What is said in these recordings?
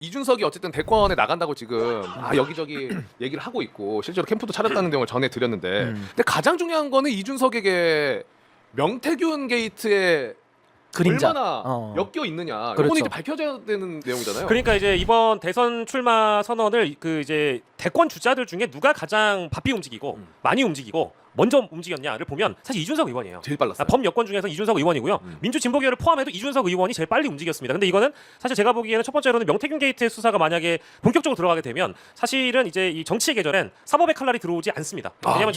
이준석이 어쨌든 대권에 나간다고 지금 여기저기 얘기를 하고 있고 실제로 캠프도 차렸다는 내용을 전해드렸는데 근데 가장 중요한 거는 이준석에게 명태균 게이트에 그림자. 얼마나 엮여 있느냐 그렇죠. 이거는 이제 밝혀져야 되는 내용이잖아요. 그러니까 이제 이번 대선 출마 선언을 그 이제 대권 주자들 중에 누가 가장 바삐 움직이고 많이 움직이고 먼저 움직였냐를 보면 사실 이준석 의원이에요. 제일 빨랐어요. 범여권 중에서 이준석 의원이고요. 민주진보계를 포함해도 이준석 의원이 제일 빨리 움직였습니다. 근데 이거는 사실 제가 보기에는 첫 번째로는 명태균 게이트의 수사가 만약에 본격적으로 들어가게 되면 사실은 이제 이 정치의 계절엔 사법의 칼날이 들어오지 않습니다. 왜냐하면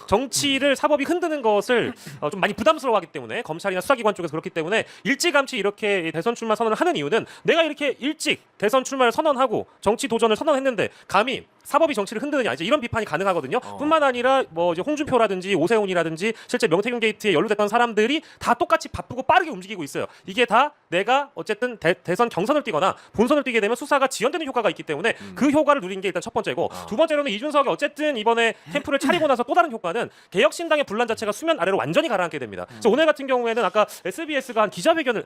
정치를 사법이 흔드는 것을 좀 많이 부담스러워하기 때문에 검찰이나 수사기관 쪽에서 그렇기 때문에 일찌감치 이렇게 대선 출마 선언을 하는 이유는 내가 이렇게 일찍 대선 출마를 선언하고 정치 도전을 선언했는데 감히 사법이 정치를 흔드느냐 이제 이런 비판이 가능하거든요. 뿐만 아니라 뭐 이제 홍준표라든지 오세훈이라든지 실제 명태균 게이트에 연루됐던 사람들이 다 똑같이 바쁘고 빠르게 움직이고 있어요. 이게 다 내가 어쨌든 대선 경선을 뛰거나 본선을 뛰게 되면 수사가 지연되는 효과가 있기 때문에 그 효과를 누린 게 일단 첫 번째고 두 번째로는 이준석이 어쨌든 이번에 캠프를 차리고 나서 또 다른 효과는 개혁신당의 분란 자체가 수면 아래로 완전히 가라앉게 됩니다. 오늘 같은 경우에는 아까 SBS가 한 기자회견을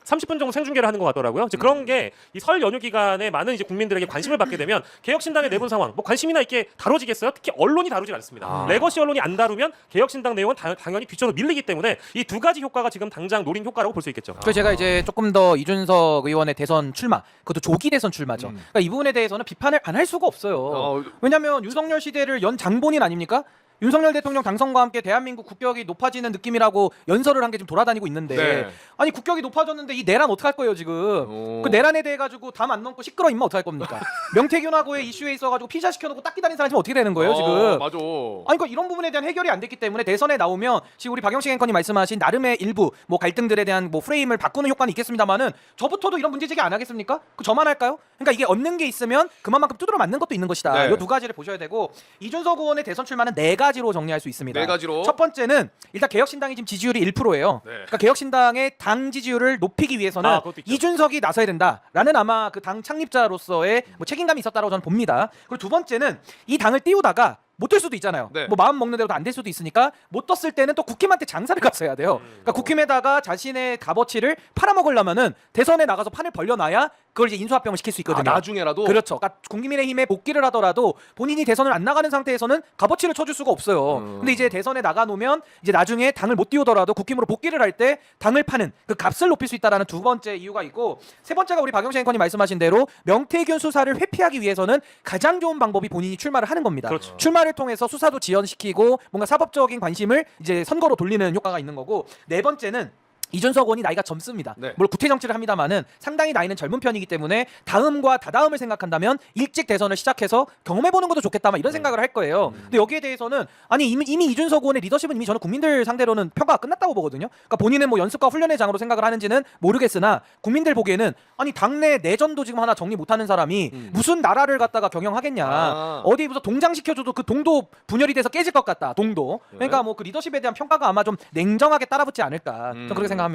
30분 정도 생중계를 하는 것 같더라고요. 이제 그런 게 이 설 연휴 기간에 많은 이제 국민들에게 관심을 받게 되면 개혁신당의 내분 상황 뭐 관심이나 있게 다뤄지겠어요? 특히 언론이 다루지 않습니다. 레거시 언론이 안 다루면 개혁신당 내용은 당연히 뒤쪽으로 밀리기 때문에 이 두 가지 효과가 지금 당장 노린 효과라고 볼 수 있겠죠. 그래서 제가 이제 조금 더 이준석 의원의 대선 출마, 그것도 조기 대선 출마죠. 그러니까 이 부분에 대해서는 비판을 안 할 수가 없어요. 왜냐하면 윤석열 시대를 연 장본인 아닙니까? 윤석열 대통령 당선과 함께 대한민국 국격이 높아지는 느낌이라고 연설을 한 게 지금 돌아다니고 있는데 네. 아니 국격이 높아졌는데 이 내란 어떡할 거예요 지금? 그 내란에 대해 가지고 담 안 넘고 시끄러 임마 어떡할 겁니까? 명태균하고의 이슈에 있어가지고 피자 시켜놓고 딱 기다리는 사람이 어떻게 되는 거예요 지금? 맞아. 아니 그러니까 이런 부분에 대한 해결이 안 됐기 때문에 대선에 나오면 지금 우리 박영식 앵커님 말씀하신 나름의 일부 뭐 갈등들에 대한 뭐 프레임을 바꾸는 효과는 있겠습니다만은 저부터도 이런 문제 제기 안 하겠습니까? 그 저만 할까요? 그러니까 이게 얻는 게 있으면 그만큼 두드려 맞는 것도 있는 것이다. 네. 이 두 가지를 보셔야 되고 이준석 의원의 대선 출마는 네 가지로 정리할 수 있습니다. 네 가지로. 첫 번째는 일단 개혁신당이 지금 지지율이 1%예요. 네. 그러니까 개혁신당의 당 지지율을 높이기 위해서는 그것도 있죠. 이준석이 나서야 된다라는 아마 그 당 창립자로서의 뭐 책임감이 있었다고 저는 봅니다. 그리고 두 번째는 이 당을 띄우다가 못 될 수도 있잖아요. 네. 뭐 마음 먹는 대로 안 될 수도 있으니까 못 떴을 때는 또 국힘한테 장사를 갔어야 돼요. 그러니까 국힘에다가 자신의 값어치를 팔아먹으려면은 대선에 나가서 판을 벌려놔야 그걸 이제 인수합병을 시킬 수 있거든요. 나중에라도 그렇죠. 그러니까 국민의힘에 복귀를 하더라도 본인이 대선을 안 나가는 상태에서는 값어치를 쳐줄 수가 없어요. 근데 이제 대선에 나가 놓으면 이제 나중에 당을 못 띄우더라도 국힘으로 복귀를 할 때 당을 파는 그 값을 높일 수 있다라는 두 번째 이유가 있고 세 번째가 우리 박영식 앵커님 말씀하신 대로 명태균 수사를 회피하기 위해서는 가장 좋은 방법이 본인이 출마를 하는 겁니다. 그렇죠. 출마를 통해서 수사도 지연시키고 뭔가 사법적인 관심을 이제 선거로 돌리는 효과가 있는 거고 네 번째는 이준석 의원이 나이가 젊습니다. 네. 물론 구태 정치를 합니다만은 상당히 나이는 젊은 편이기 때문에 다음과 다다음을 생각한다면 일찍 대선을 시작해서 경험해보는 것도 좋겠다 막 이런 생각을 할 거예요. 근데 여기에 대해서는 아니 이미 이준석 의원의 리더십은 이미 저는 국민들 상대로는 평가가 끝났다고 보거든요. 그러니까 본인은 뭐 연습과 훈련의 장으로 생각을 하는지는 모르겠으나 국민들 보기에는 아니 당내 내전도 지금 하나 정리 못하는 사람이 무슨 나라를 갖다가 경영하겠냐. 어디 무슨 동장 시켜줘도 그 동도 분열이 돼서 깨질 것 같다. 동도. 그러니까 뭐 그 리더십에 대한 평가가 아마 좀 냉정하게 따라붙지 않을까. 저는 그렇게 생각합니다.